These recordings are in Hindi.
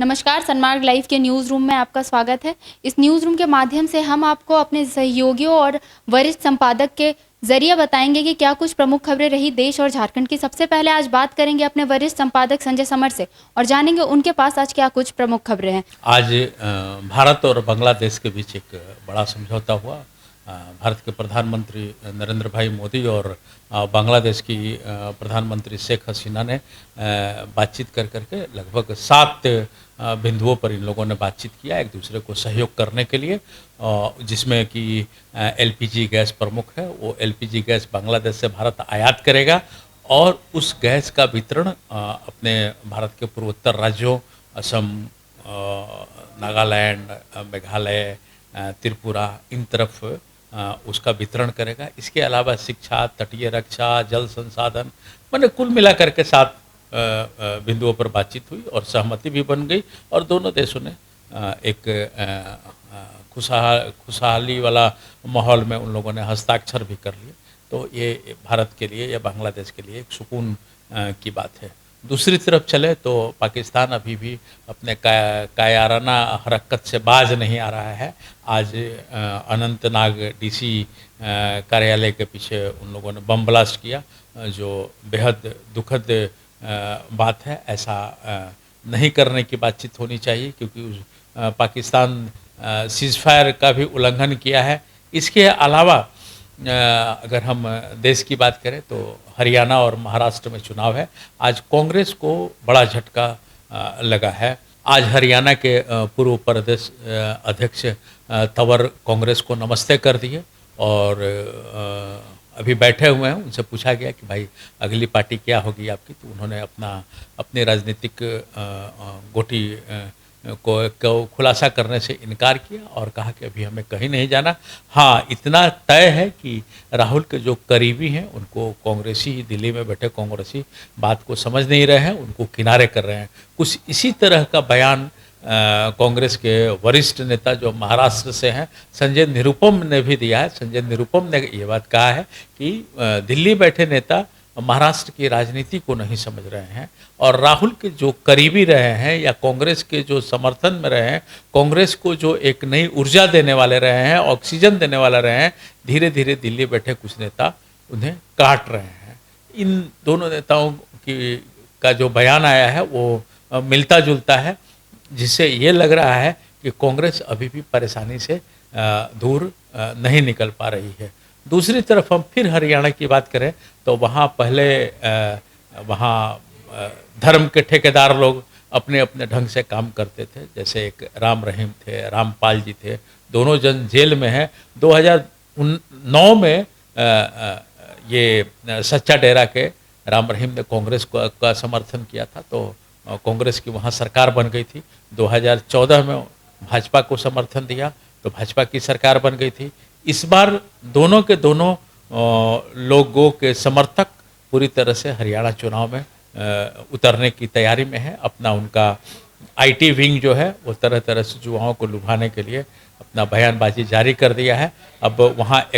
नमस्कार, सनमार्ग लाइव के न्यूज़ रूम में आपका स्वागत है। इस न्यूज़ रूम के माध्यम से हम आपको अपने सहयोगियों और वरिष्ठ संपादक के जरिए बताएंगे कि क्या कुछ प्रमुख खबरें रही देश और झारखंड की। सबसे पहले आज बात करेंगे अपने वरिष्ठ संपादक संजय समर से और जानेंगे उनके पास आज क्या कुछ प्रमुख खबरें हैं। आज भारत और बांग्लादेश के बीच एक बड़ा समझौता हुआ। भारत के प्रधानमंत्री नरेंद्र भाई मोदी और बांग्लादेश की प्रधानमंत्री शेख हसीना ने बातचीत कर करके लगभग 7 बिंदुओं पर इन लोगों ने बातचीत किया एक दूसरे को सहयोग करने के लिए, जिसमें कि एलपीजी गैस प्रमुख है। वो एलपीजी गैस बांग्लादेश से भारत आयात करेगा और उस गैस का वितरण अपने भारत के पूर्वोत्तर राज्यों असम, नागालैंड, मेघालय, त्रिपुरा, इन तरफ उसका वितरण करेगा। इसके अलावा शिक्षा, तटीय रक्षा, जल संसाधन, मैंने कुल मिलाकर के 7 बिंदुओं पर बातचीत हुई और सहमति भी बन गई और दोनों देशों ने एक खुशहाली वाला माहौल में उन लोगों ने हस्ताक्षर भी कर लिए। तो ये भारत के लिए या बांग्लादेश के लिए एक सुकून की बात है। दूसरी तरफ चले तो पाकिस्तान अभी भी अपने कायराना हरकत से बाज नहीं आ रहा है। आज अनंतनाग डीसी कार्यालय के पीछे उन लोगों ने बम ब्लास्ट किया, जो बेहद दुखद बात है। ऐसा नहीं करने की बातचीत होनी चाहिए, क्योंकि पाकिस्तान सीज़फायर का भी उल्लंघन किया है। इसके अलावा अगर हम देश की बात करें तो हरियाणा और महाराष्ट्र में चुनाव है। आज कांग्रेस को बड़ा झटका लगा है। आज हरियाणा के पूर्व प्रदेश अध्यक्ष तंवर कांग्रेस को नमस्ते कर दिए और अभी बैठे हुए हैं। उनसे पूछा गया कि भाई अगली पार्टी क्या होगी आपकी, तो उन्होंने अपनी राजनीतिक गोटी को खुलासा करने से इनकार किया और कहा कि अभी हमें कहीं नहीं जाना। हाँ, इतना तय है कि राहुल के जो करीबी हैं उनको कांग्रेसी, दिल्ली में बैठे कांग्रेसी बात को समझ नहीं रहे हैं, उनको किनारे कर रहे हैं। कुछ इसी तरह का बयान कांग्रेस के वरिष्ठ नेता जो महाराष्ट्र से हैं संजय निरुपम ने भी दिया है। संजय निरुपम ने ये बात कहा है कि दिल्ली बैठे नेता महाराष्ट्र की राजनीति को नहीं समझ रहे हैं और राहुल के जो करीबी रहे हैं या कांग्रेस के जो समर्थन में रहे हैं, कांग्रेस को जो एक नई ऊर्जा देने वाले रहे हैं, ऑक्सीजन देने वाले रहे हैं, धीरे धीरे दिल्ली बैठे कुछ नेता उन्हें काट रहे हैं। इन दोनों नेताओं का जो बयान आया है वो मिलता जुलता है, जिससे ये लग रहा है कि कांग्रेस अभी भी परेशानी से दूर नहीं निकल पा रही है। दूसरी तरफ हम फिर हरियाणा की बात करें तो वहाँ पहले वहाँ धर्म के ठेकेदार लोग अपने अपने ढंग से काम करते थे। जैसे एक राम रहीम थे, रामपाल जी थे, दोनों जन जेल में हैं। 2009 में ये सच्चा डेरा के राम रहीम ने कांग्रेस का समर्थन किया था, तो कांग्रेस की वहाँ सरकार बन गई थी। 2014 में भाजपा को समर्थन दिया तो भाजपा की सरकार बन गई थी। इस बार दोनों के दोनों लोगों के समर्थक पूरी तरह से हरियाणा चुनाव में उतरने की तैयारी में है। अपना उनका आईटी विंग जो है वो तरह तरह से युवाओं को लुभाने के लिए अपना बयानबाजी जारी कर दिया है। अब वहाँ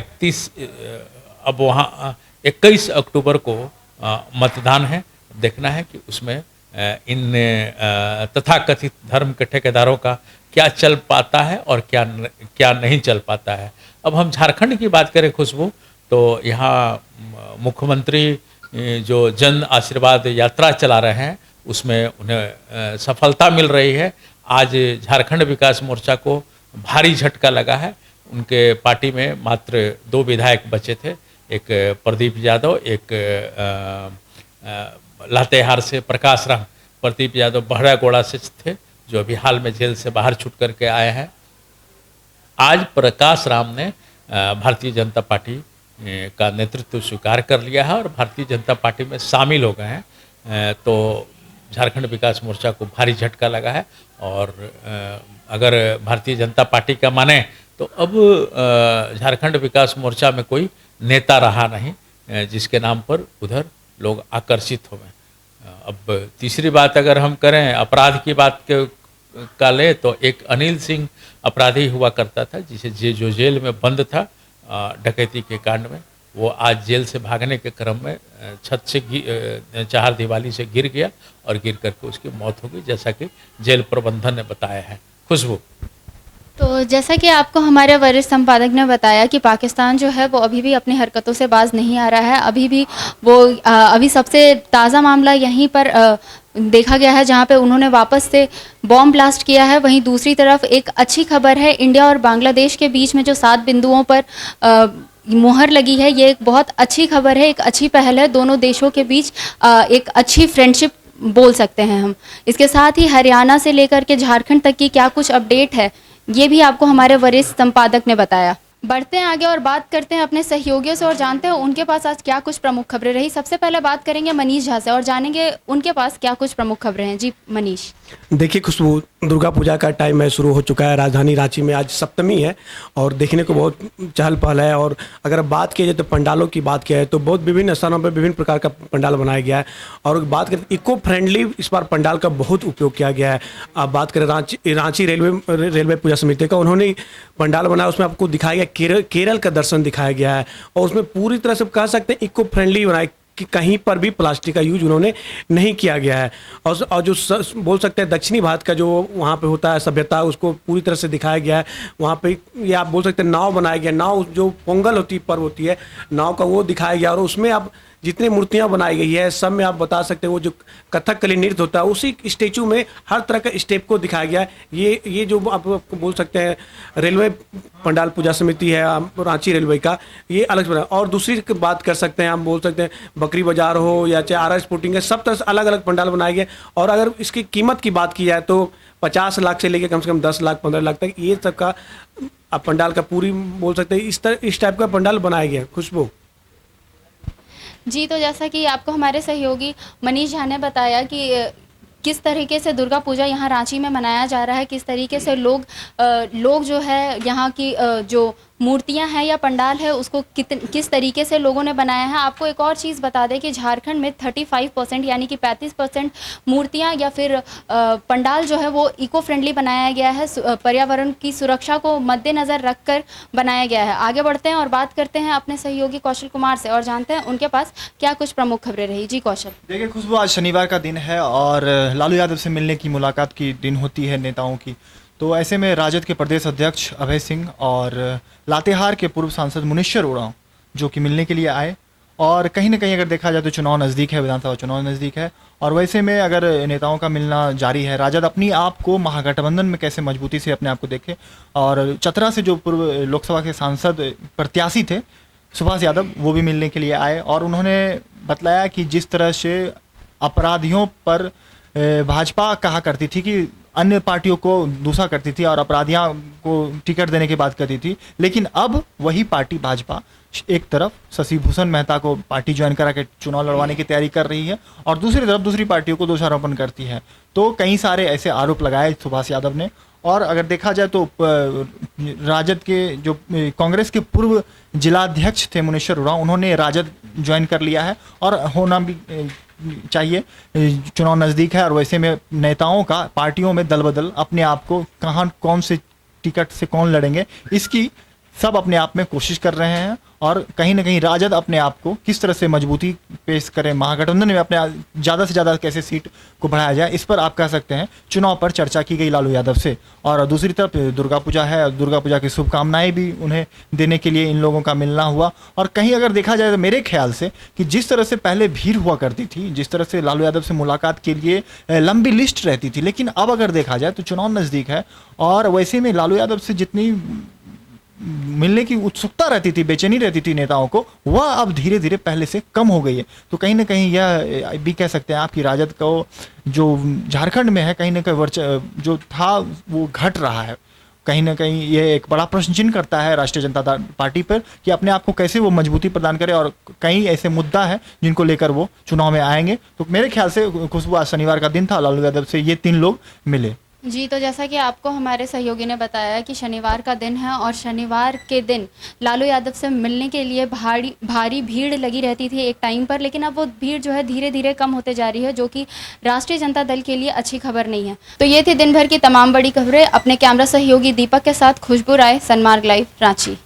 21 अक्टूबर को मतदान है। देखना है कि उसमें इन तथाकथित धर्म के ठेकेदारों का क्या चल पाता है और क्या नहीं चल पाता है। अब हम झारखंड की बात करें खुशबू, तो यहाँ मुख्यमंत्री जो जन आशीर्वाद यात्रा चला रहे हैं उसमें उन्हें सफलता मिल रही है। आज झारखंड विकास मोर्चा को भारी झटका लगा है। उनके पार्टी में मात्र 2 विधायक बचे थे, एक प्रदीप यादव, एक लातेहार से प्रकाश राम। प्रदीप यादव बहरागोड़ा से थे जो अभी हाल में जेल से बाहर छूट करके आए हैं। आज प्रकाश राम ने भारतीय जनता पार्टी का नेतृत्व स्वीकार कर लिया है और भारतीय जनता पार्टी में शामिल हो गए हैं। तो झारखंड विकास मोर्चा को भारी झटका लगा है और अगर भारतीय जनता पार्टी का माने तो अब झारखंड विकास मोर्चा में कोई नेता रहा नहीं जिसके नाम पर उधर लोग आकर्षित हुए। अब तीसरी बात अगर हम करें अपराध की बात का ले तो एक अनिल सिंह अपराधी हुआ करता था, जिसे जो जेल में बंद था डकैती के कांड में, वो आज जेल से भागने के क्रम में छत से चार दीवारी से गिर गया और गिर करके उसकी मौत हो गई, जैसा कि जेल प्रबंधन ने बताया है। खुशबू। तो जैसा कि आपको हमारे वरिष्ठ संपादक ने बताया कि पाकिस्तान जो है वो अभी भी अपनी हरकतों से बाज नहीं आ रहा है। अभी भी वो अभी सबसे ताज़ा मामला यहीं पर देखा गया है जहां पे उन्होंने वापस से बॉम्ब ब्लास्ट किया है। वहीं दूसरी तरफ एक अच्छी खबर है, इंडिया और बांग्लादेश के बीच में जो 7 बिंदुओं पर मुहर लगी है, ये एक बहुत अच्छी खबर है, एक अच्छी पहल है। दोनों देशों के बीच एक अच्छी फ्रेंडशिप बोल सकते हैं हम। इसके साथ ही हरियाणा से लेकर के झारखंड तक की क्या कुछ अपडेट है, ये भी आपको हमारे वरिष्ठ संपादक ने बताया। बढ़ते हैं आगे और बात करते हैं अपने सहयोगियों से और जानते हैं उनके पास आज क्या कुछ प्रमुख खबरें रही। सबसे पहले बात करेंगे मनीष झा से और जानेंगे उनके पास क्या कुछ प्रमुख खबरें हैं। जी मनीष। देखिए खुशबू, दुर्गा पूजा का टाइम है, शुरू हो चुका है। राजधानी रांची में आज सप्तमी है और देखने को बहुत चहल पहल है। और अगर बात की जाए तो पंडालों की बात किया है तो बहुत विभिन्न स्थानों पर विभिन्न प्रकार का पंडाल बनाया गया है। और बात करें इको फ्रेंडली इस बार पंडाल का बहुत उपयोग किया गया है। आप बात करें रांची रेलवे पूजा समिति का, उन्होंने पंडाल बनाया, उसमें आपको दिखाया गया केरल का दर्शन दिखाया गया है। और उसमें पूरी तरह से कह सकते हैं इको फ्रेंडली बनाया कि कहीं पर भी प्लास्टिक का यूज उन्होंने नहीं किया गया है। और जो बोल सकते हैं दक्षिणी भारत का जो वहाँ पे होता है सभ्यता, उसको पूरी तरह से दिखाया गया है। वहाँ पे ये आप बोल सकते हैं नाव बनाया गया, नाव जो पोंगल होती है, पर्व होती है नाव का, वो दिखाया गया। और उसमें आप जितनी मूर्तियाँ बनाई गई है सब में आप बता सकते हैं वो जो कथकली नृत्य होता है उसी स्टेचू में हर तरह का स्टेप को दिखाया गया है। ये जो आप बोल सकते हैं रेलवे पंडाल पूजा समिति है रांची रेलवे का, ये अलग बना। और दूसरी बात कर सकते हैं, हम बोल सकते हैं बकरी बाजार हो या चाहे आर स्पोर्टिंग है, सब तरह से अलग अलग पंडाल बनाए गए। और अगर इसकी कीमत की बात की जाए तो 50 लाख से लेकर कम से कम 10 लाख 15 लाख तक ये सब का पंडाल का पूरी बोल सकते हैं इस टाइप का पंडाल बनाया गया। खुशबू जी, तो जैसा कि आपको हमारे सहयोगी मनीष झा ने बताया कि किस तरीके से दुर्गा पूजा यहाँ रांची में मनाया जा रहा है, किस तरीके से लोग जो है यहाँ की जो मूर्तियाँ हैं या पंडाल है उसको किस तरीके से लोगों ने बनाया है। आपको एक और चीज़ बता दें कि झारखंड में 35% यानी कि 35% मूर्तियाँ या फिर पंडाल जो है वो इको फ्रेंडली बनाया गया है, पर्यावरण की सुरक्षा को मद्देनज़र रखकर बनाया गया है। आगे बढ़ते हैं और बात करते हैं अपने सहयोगी कौशल कुमार से और जानते हैं उनके पास क्या कुछ प्रमुख खबरें रही। जी कौशल। देखिए खुशबू, आज शनिवार का दिन है और लालू यादव से मिलने की मुलाकात की दिन होती है नेताओं की। तो ऐसे में राजद के प्रदेश अध्यक्ष अभय सिंह और लातेहार के पूर्व सांसद मुनीश्वर उरांव जो कि मिलने के लिए आए। और कहीं ना कहीं अगर देखा जाए तो चुनाव नज़दीक है, विधानसभा चुनाव नज़दीक है और वैसे में अगर नेताओं का मिलना जारी है, राजद अपनी आप को महागठबंधन में कैसे मजबूती से अपने आप को देखे। और चतरा से जो पूर्व लोकसभा के सांसद प्रत्याशी थे सुभाष यादव, वो भी मिलने के लिए आए और उन्होंने बतलाया कि जिस तरह से अपराधियों पर भाजपा कहा करती थी कि अन्य पार्टियों को दूसरा करती थी और अपराधियों को टिकट देने की बात करती थी, लेकिन अब वही पार्टी भाजपा एक तरफ शशि भूषण मेहता को पार्टी ज्वाइन करा के चुनाव लड़वाने की तैयारी कर रही है और दूसरी तरफ दूसरी पार्टियों को दोषारोपण करती है। तो कई सारे ऐसे आरोप लगाए सुभाष यादव ने। और अगर देखा जाए तो राजद के जो कांग्रेस के पूर्व जिलाध्यक्ष थे मुनीश्वर उरांव, उन्होंने राजद ज्वाइन कर लिया है और होना भी चाहिए, चुनाव नज़दीक है। और वैसे में नेताओं का पार्टियों में दल बदल अपने आप को कहाँ कौन से टिकट से कौन लड़ेंगे इसकी सब अपने आप में कोशिश कर रहे हैं। और कहीं ना कहीं राजद अपने आप को किस तरह से मजबूती पेश करे, महागठबंधन में अपने ज़्यादा से ज़्यादा कैसे सीट को बढ़ाया जाए, इस पर आप कह सकते हैं चुनाव पर चर्चा की गई लालू यादव से। और दूसरी तरफ दुर्गा पूजा है, दुर्गा पूजा की शुभकामनाएं भी उन्हें देने के लिए इन लोगों का मिलना हुआ। और कहीं अगर देखा जाए तो मेरे ख्याल से कि जिस तरह से पहले भीड़ हुआ करती थी, जिस तरह से लालू यादव से मुलाकात के लिए लंबी लिस्ट रहती थी, लेकिन अब अगर देखा जाए तो चुनाव नज़दीक है और वैसे में लालू यादव से जितनी मिलने की उत्सुकता रहती थी, बेचैनी रहती थी नेताओं को, वह अब धीरे धीरे पहले से कम हो गई है। तो कहीं ना कहीं यह भी कह सकते हैं आपकी राजद को जो झारखंड में है कहीं ना कहीं जो था वो घट रहा है। कहीं ना कहीं ये एक बड़ा प्रश्न चिन्ह करता है राष्ट्रीय जनता पार्टी पर कि अपने आप को कैसे वो मजबूती प्रदान करे और कई ऐसे मुद्दा है जिनको लेकर वो चुनाव में आएंगे। तो मेरे ख्याल से खुशबू, आज शनिवार का दिन था, लालू यादव से ये 3 लोग मिले। जी, तो जैसा कि आपको हमारे सहयोगी ने बताया कि शनिवार का दिन है और शनिवार के दिन लालू यादव से मिलने के लिए भारी भीड़ लगी रहती थी एक टाइम पर, लेकिन अब वो भीड़ जो है धीरे धीरे कम होते जा रही है, जो कि राष्ट्रीय जनता दल के लिए अच्छी खबर नहीं है। तो ये थी दिन भर की तमाम बड़ी खबरें। अपने कैमरा सहयोगी दीपक के साथ खुशबू राय, सनमार्ग लाइव, रांची।